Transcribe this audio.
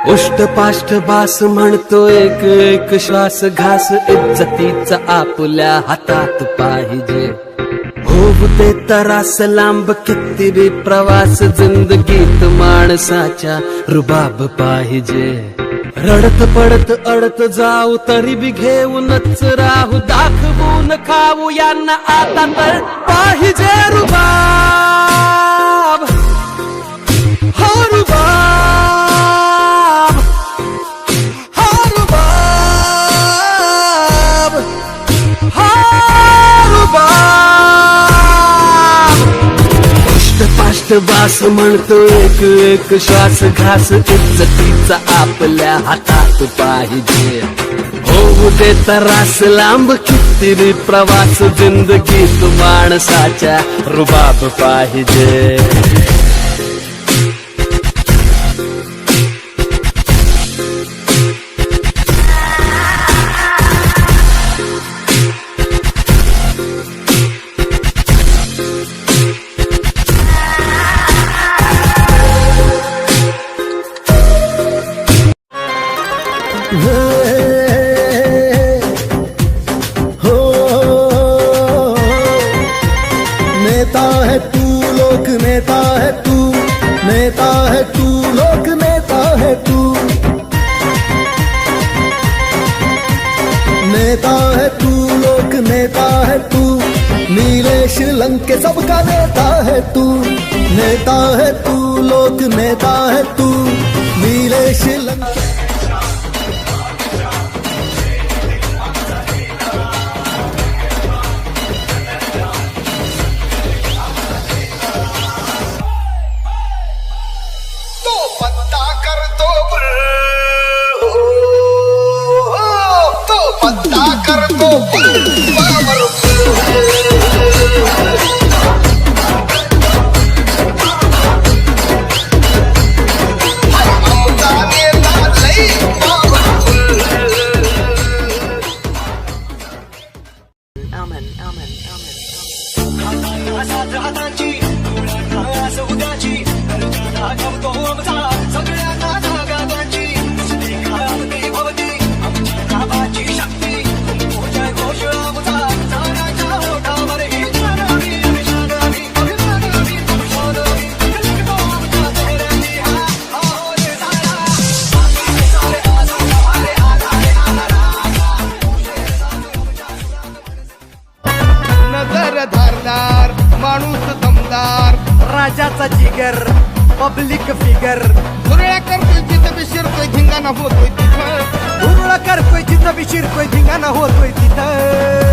उष्टपाष्ट बास म्हणतो एक एक श्वास घास इज्जतीचा आपल्या हातात पाहिजे. होऊ दे तरास लांब किती बी प्रवास जिंदगीत माणसाच्या रुबाब पाहिजे. रडत पडत अडत जाऊ तरी बी घेऊनच राहू दाखवून खाऊ यांना आता तर पाहिजे रुबाब. हो रुबाब, हो रुबाब, हो रुबाब. उष्टपाष्ट बास म्हणतो एक एक श्वास घास इज्जतीचा आपल्या हातात पाहिजे. होऊ दे तरास लांब किती बी प्रवास जिंदगीत माणसाच्या रुबाब पाहिजे. नेता है तू लोक नेता है तू, नेता है तू लोक नेता है तू, नेता है तू लोक नेता है तू. नीलेश लंके सबका नेता है तू, नेता है तू लोक नेता है तू. नीलेश लंके पत्ता करतो तो पत्ता करतो धारदार माणूस दमदार, राजाचा जिगर पब्लिक फिगर. धुरळा करतोय जिथं बी शिरतोय धिंगाणा होतोय तिथं, धुरळा करतोय जिथं बी शिरतोय धिंगाणा होतोय तिथं.